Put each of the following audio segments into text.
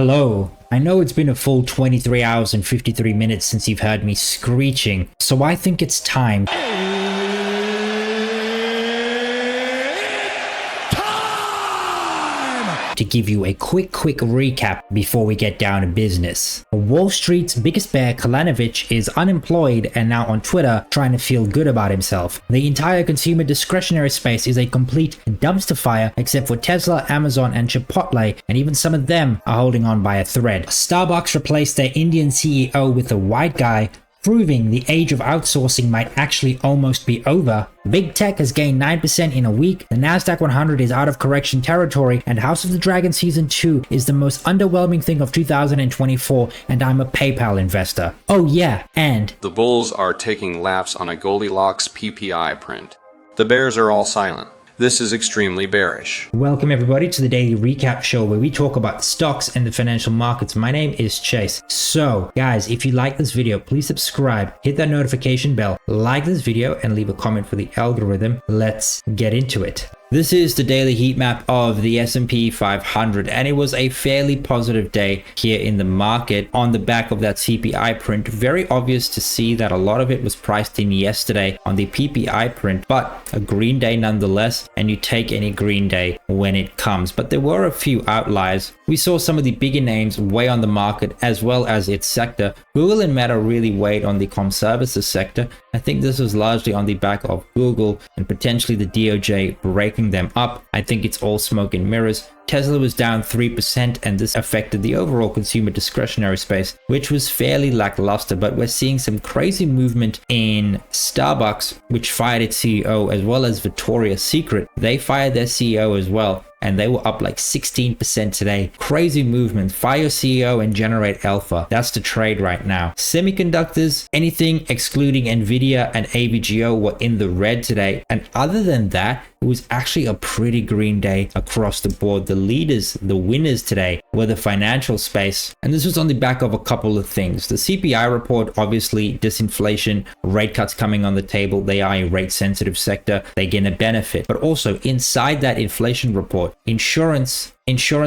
Hello. I know it's been a full 23 hours and 53 minutes since you've heard me screeching, so I think it's time to give you a quick recap before we get down to business. Wall Street's biggest bear, Kellanova, is unemployed and now on Twitter trying to feel good about himself. The entire consumer discretionary space is a complete dumpster fire except for Tesla, Amazon, and Chipotle, and even some of them are holding on by a thread. Starbucks replaced their Indian CEO with a white guy, proving the age of outsourcing might actually almost be over. Big tech has gained 9% in a week, the Nasdaq 100 is out of correction territory, and House of the Dragon Season 2 is the most underwhelming thing of 2024, and I'm a PayPal investor. Oh yeah, and the bulls are taking laps on a Goldilocks PPI print. The bears are all silent. This is extremely bearish. Welcome everybody to the daily recap show where we talk about stocks and the financial markets. My name is Chase. So guys, if you like this video, please subscribe, hit that notification bell, like this video, and leave a comment for the algorithm. Let's get into it. This is the daily heat map of the S&P 500, and it was a fairly positive day here in the market on the back of that CPI print. Very obvious to see that a lot of it was priced in yesterday on the PPI print, but a green day nonetheless, and you take any green day when it comes. But there were a few outliers. We saw some of the bigger names weigh on the market as well as its sector. Google and Meta really weighed on the comm services sector. I think this was largely on the back of Google and potentially the DOJ breaking them up. I think it's all smoke and mirrors. Tesla was down 3%, and this affected the overall consumer discretionary space, which was fairly lackluster, but we're seeing some crazy movement in Starbucks, which fired its CEO, as well as Victoria's Secret. They fired their CEO as well, and they were up like 16% today. Crazy movement. Fire your CEO and generate alpha. That's the trade right now. Semiconductors, anything excluding Nvidia and AVGO were in the red today, and other than that, it was actually a pretty green day across the board. The leaders, the winners today were the financial space, and this was on the back of a couple of things. The CPI report, obviously disinflation, rate cuts coming on the table. They are a rate sensitive sector. They gain a benefit, but also inside that inflation report, insurance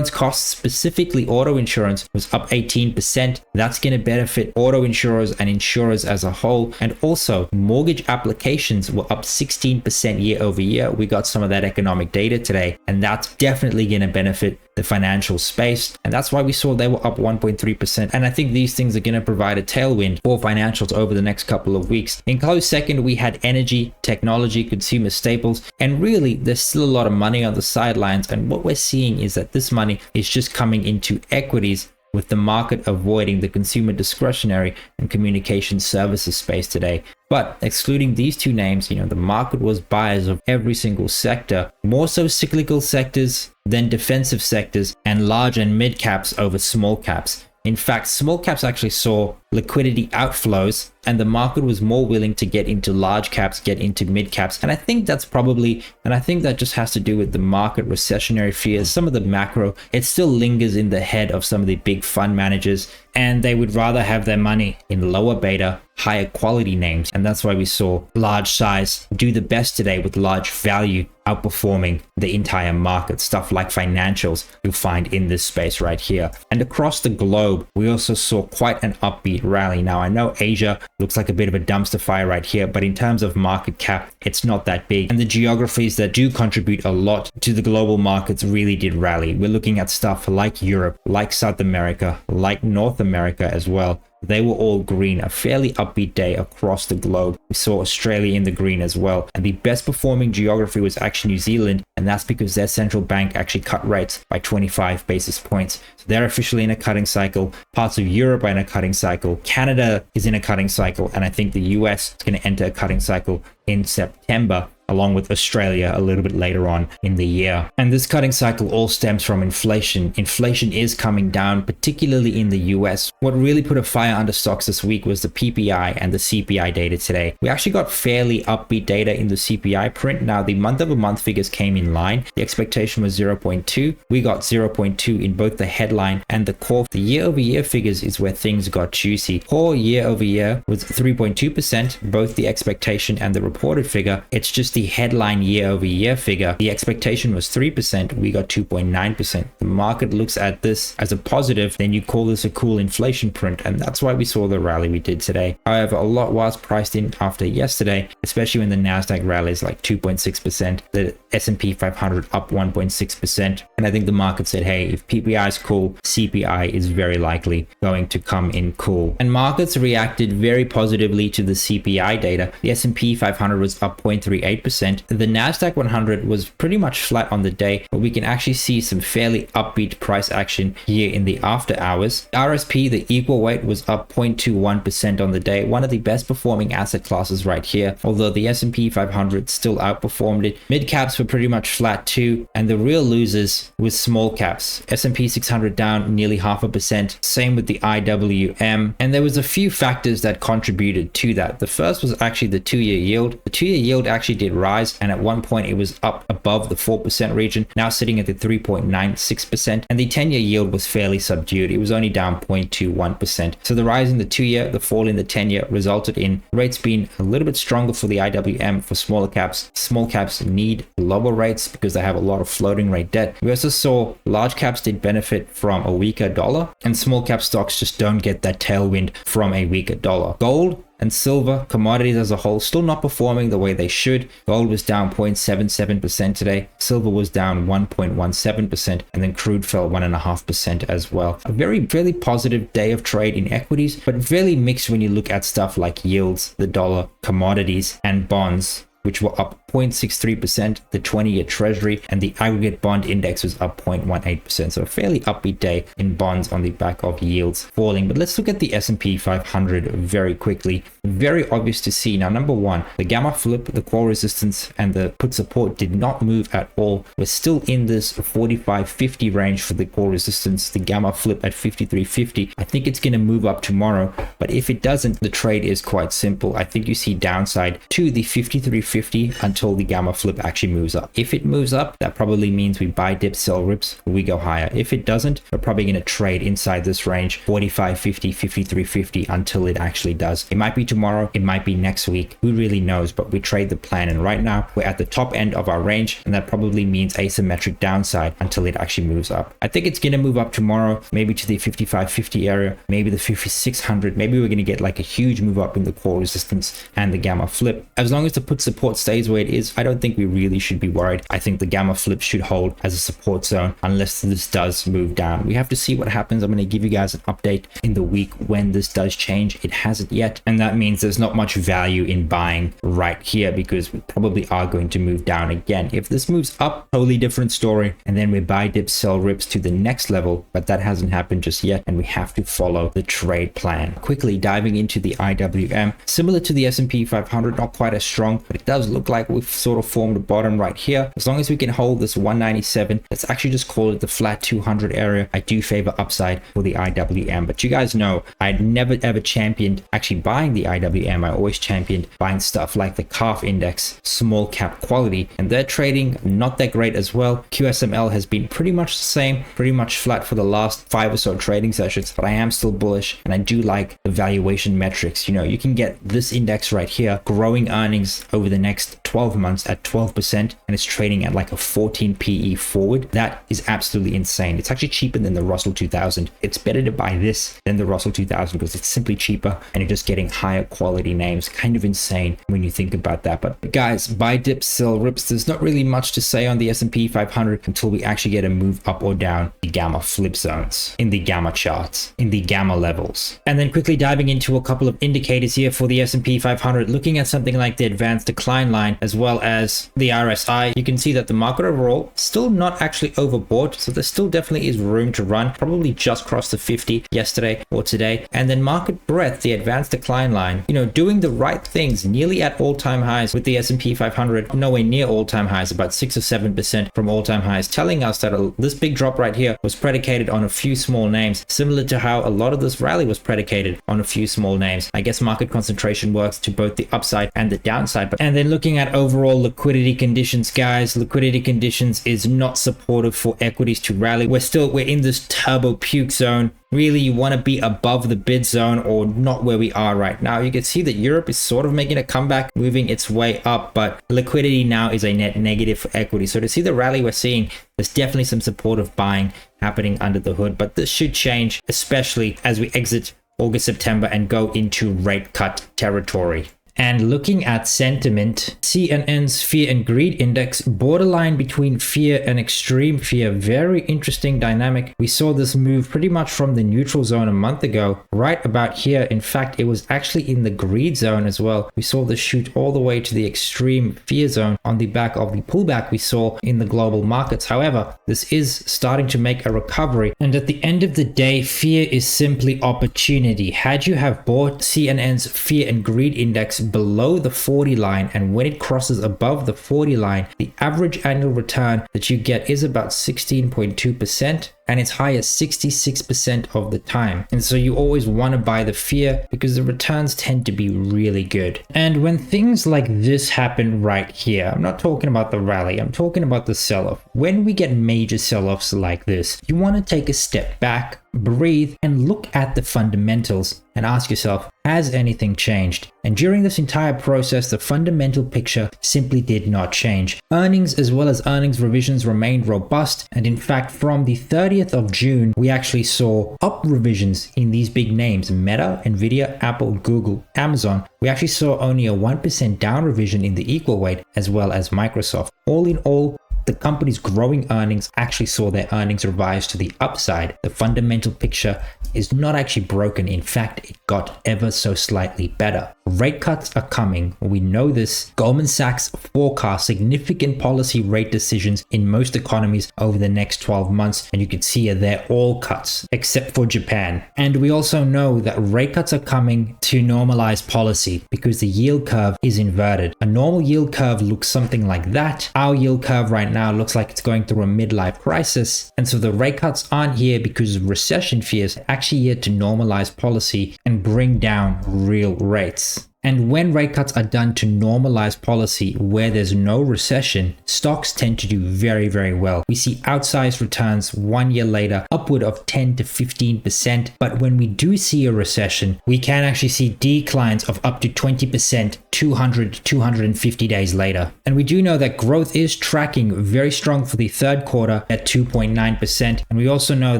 costs, specifically auto insurance, was up 18%. That's going to benefit auto insurers and insurers as a whole. And also mortgage applications were up 16% year over year. We got some of that economic data today, and that's definitely going to benefit the financial space. And that's why we saw they were up 1.3%. And I think these things are going to provide a tailwind for financials over the next couple of weeks. In close second, we had energy, technology, consumer staples, and really there's still a lot of money on the sidelines. And what we're seeing is that this money is just coming into equities, with the market avoiding the consumer discretionary and communication services space today. But excluding these two names, the market was buyers of every single sector, more so cyclical sectors than defensive sectors, and large and mid caps over small caps. In fact, small caps actually saw liquidity outflows, and the market was more willing to get into large caps, get into mid caps. And I think that just has to do with the market recessionary fears. Some of the macro, it still lingers in the head of some of the big fund managers, and they would rather have their money in lower beta, higher quality names. And that's why we saw large size do the best today, with large value outperforming the entire market. Stuff like financials you'll find in this space right here. And across the globe, we also saw quite an upbeat rally. Now, I know Asia looks like a bit of a dumpster fire right here, but in terms of market cap, it's not that big. And the geographies that do contribute a lot to the global markets really did rally. We're looking at stuff like Europe, like South America, like North America as well. They were all green, a fairly upbeat day across the globe. We saw Australia in the green as well. And the best performing geography was actually New Zealand. And that's because their central bank actually cut rates by 25 basis points. So they're officially in a cutting cycle. Parts of Europe are in a cutting cycle. Canada is in a cutting cycle. And I think the US is going to enter a cutting cycle in September, along with Australia a little bit later on in the year. And this cutting cycle all stems from inflation. Inflation is coming down, particularly in the US. What really put a fire under stocks this week was the PPI and the CPI data today. We actually got fairly upbeat data in the CPI print. Now, the month-over-month figures came in line. The expectation was 0.2. We got 0.2 in both the headline and the core. The year-over-year figures is where things got juicy. Core year-over-year was 3.2%, both the expectation and the reported figure. It's just the the headline year-over-year figure, the expectation was 3%, we got 2.9%. The market looks at this as a positive, then you call this a cool inflation print, and that's why we saw the rally we did today. However, a lot was priced in after yesterday, especially when the Nasdaq rallies like 2.6%, the S&P 500 up 1.6%, and I think the market said, hey, if PPI is cool, CPI is very likely going to come in cool. And markets reacted very positively to the CPI data. The S&P 500 was up 0.38%. The Nasdaq 100 was pretty much flat on the day, but we can actually see some fairly upbeat price action here in the after hours. RSP, the equal weight, was up 0.21% on the day, one of the best performing asset classes right here, although the S&P 500 still outperformed it. Mid caps were pretty much flat too, and the real losers was small caps. S&P 600 down nearly 0.5%, same with the IWM, and there was a few factors that contributed to that. The first was actually the 2-year yield. The 2-year yield actually did rise, and at one point it was up above the 4% region, now sitting at the 3.96%, and the 10-year yield was fairly subdued. It was only down 0.21%. So the rise in the 2-year, the fall in the 10-year resulted in rates being a little bit stronger for the IWM for smaller caps. Small caps need lower rates because they have a lot of floating rate debt. We also saw large caps did benefit from a weaker dollar, and small cap stocks just don't get that tailwind from a weaker dollar. Gold and silver, commodities as a whole, still not performing the way they should. Gold was down 0.77% today. Silver was down 1.17%, and then crude fell 1.5% as well. A fairly positive day of trade in equities, but fairly mixed when you look at stuff like yields, the dollar, commodities, and bonds, which were up 0.63%, the 20-year Treasury, and the aggregate bond index was up 0.18%. So a fairly upbeat day in bonds on the back of yields falling. But let's look at the S&P 500 very quickly. Very obvious to see. Now, number one, the gamma flip, the core resistance, and the put support did not move at all. We're still in this 45.50 range for the core resistance, the gamma flip at 53.50. I think it's going to move up tomorrow, but if it doesn't, the trade is quite simple. I think you see downside to the 53.50 until the gamma flip actually moves up. If it moves up, that probably means we buy dips, sell rips, we go higher. If it doesn't, we're probably going to trade inside this range, 45.50, 53.50, until it actually does. It might be tomorrow, it might be next week, who really knows, but we trade the plan, and right now we're at the top end of our range, and that probably means asymmetric downside until it actually moves up. I think it's going to move up tomorrow, maybe to the 55.50 area, maybe the 5600, maybe we're going to get like a huge move up in the core resistance and the gamma flip. As long as the put support stays where it is, I don't think we really should be worried. I think the gamma flip should hold as a support zone unless this does move down. We have to see what happens. I'm going to give you guys an update in the week when this does change. It hasn't yet, and that means there's not much value in buying right here because we probably are going to move down again. If this moves up, totally different story, and then we buy dips, sell rips to the next level, but that hasn't happened just yet, and we have to follow the trade plan. Quickly diving into the IWM, similar to the S&P 500, not quite as strong, but it does look like we've sort of formed a bottom right here. As long as we can hold this 197, let's actually just call it the flat 200 area. I do favor upside for the IWM, but you guys know I'd never ever championed actually buying the IWM. I always championed buying stuff like the CAF index, small cap quality, and they're trading not that great as well. QSML has been pretty much the same, pretty much flat for the last 5 or so trading sessions, but I am still bullish, and I do like the valuation metrics. You know, you can get this index right here, growing earnings over the next 12 months at 12%, and it's trading at like a 14 PE forward. That is absolutely insane. It's actually cheaper than the Russell 2000. It's better to buy this than the Russell 2000 because it's simply cheaper and you're just getting higher quality names. Kind of insane when you think about that. But guys, buy dips, sell rips. There's not really much to say on the S&P 500 until we actually get a move up or down the gamma flip zones, in the gamma charts, in the gamma levels. And then quickly diving into a couple of indicators here for the S&P 500, looking at something like the advanced decline line as well as the RSI, you can see that the market overall still not actually overbought, so there still definitely is room to run. Probably just crossed the 50 yesterday or today. And then market breadth, the advanced decline line, you know, doing the right things, nearly at all-time highs with the S&P 500, nowhere near all-time highs, about 6 or 7% from all-time highs, telling us that this big drop right here was predicated on a few small names, similar to how a lot of this rally was predicated on a few small names. I guess market concentration works to both the upside and the downside. And then looking at overall liquidity conditions, guys, liquidity conditions is not supportive for equities to rally. We're in this turbo puke zone. Really, you want to be above the bid zone or not where we are right now. You can see that Europe is sort of making a comeback, moving its way up, but liquidity now is a net negative for equity. So to see the rally we're seeing, there's definitely some supportive buying happening under the hood, but this should change, especially as we exit August, September and go into rate cut territory. And looking at sentiment, CNN's Fear and Greed Index, borderline between fear and extreme fear. Very interesting dynamic. We saw this move pretty much from the neutral zone a month ago, right about here. In fact, it was actually in the greed zone as well. We saw this shoot all the way to the extreme fear zone on the back of the pullback we saw in the global markets. However, this is starting to make a recovery. And at the end of the day, fear is simply opportunity. Had you have bought CNN's Fear and Greed Index below the 40 line, and when it crosses above the 40 line, the average annual return that you get is about 16.2%, and it's high as 66% of the time. And so you always want to buy the fear because the returns tend to be really good. And when things like this happen right here, I'm not talking about the rally, I'm talking about the sell-off. When we get major sell-offs like this, you want to take a step back, breathe, and look at the fundamentals and ask yourself, has anything changed? And during this entire process, the fundamental picture simply did not change. Earnings as well as earnings revisions remained robust, and in fact from the 30th of June we actually saw up revisions in these big names: Meta, Nvidia, Apple, Google, Amazon. We actually saw only a 1% down revision in the equal weight as well as Microsoft. All in all, the company's growing earnings actually saw their earnings revised to the upside. The fundamental picture is not actually broken. In fact, it got ever so slightly better. Rate cuts are coming. We know this. Goldman Sachs forecasts significant policy rate decisions in most economies over the next 12 months. And you can see they're all cuts except for Japan. And we also know that rate cuts are coming to normalize policy because the yield curve is inverted. A normal yield curve looks something like that. Our yield curve right now looks like it's going through a midlife crisis. And so the rate cuts aren't here because of recession fears, actually here to normalize policy and bring down real rates. And when rate cuts are done to normalize policy where there's no recession, stocks tend to do very, very well. We see outsized returns 1 year later, upward of 10 to 15%. But when we do see a recession, we can actually see declines of up to 20%, 200 to 250 days later. And we do know that growth is tracking very strong for the third quarter at 2.9%. And we also know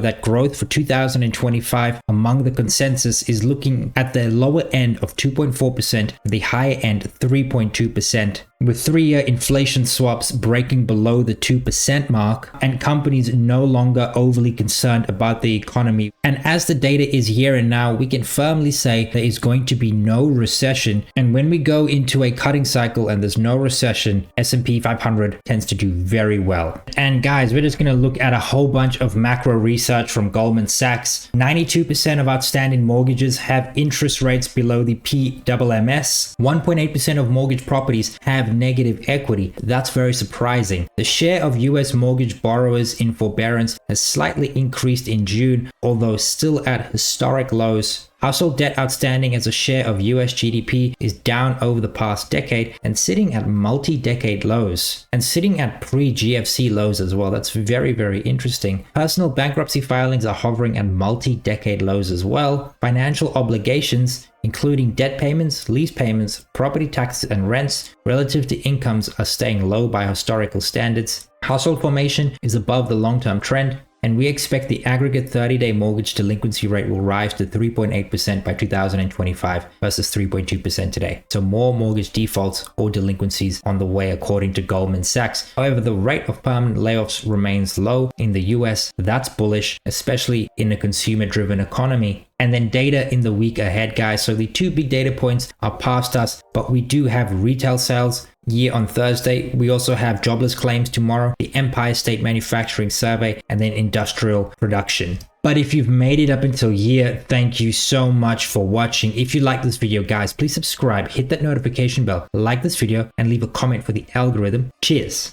that growth for 2025 among the consensus is looking at the lower end of 2.4%. The higher end 3.2%, with 3-year inflation swaps breaking below the 2% mark and companies no longer overly concerned about the economy. And as the data is here and now, we can firmly say there is going to be no recession. And when we go into a cutting cycle and there's no recession, S&P 500 tends to do very well. And guys, we're just going to look at a whole bunch of macro research from Goldman Sachs. 92% of outstanding mortgages have interest rates below the PMMS. 1.8% of mortgage properties have negative equity. That's very surprising. The share of US mortgage borrowers in forbearance has slightly increased in June, although still at historic lows. Household debt outstanding as a share of US GDP is down over the past decade and sitting at multi-decade lows and sitting at pre-GFC lows as well. That's very, very interesting. Personal bankruptcy filings are hovering at multi-decade lows as well. Financial obligations, including debt payments, lease payments, property taxes, and rents relative to incomes are staying low by historical standards. Household formation is above the long-term trend, and we expect the aggregate 30-day mortgage delinquency rate will rise to 3.8% by 2025 versus 3.2% today. So more mortgage defaults or delinquencies on the way according to Goldman Sachs. However, the rate of permanent layoffs remains low in the US. That's bullish, especially in a consumer-driven economy. And then data in the week ahead, guys. So the two big data points are past us, but we do have retail sales year on Thursday. We also have jobless claims tomorrow, the Empire State Manufacturing Survey, and then industrial production. But if you've made it up until here, thank you so much for watching. If you like this video, guys, please subscribe, hit that notification bell, like this video, and leave a comment for the algorithm. Cheers.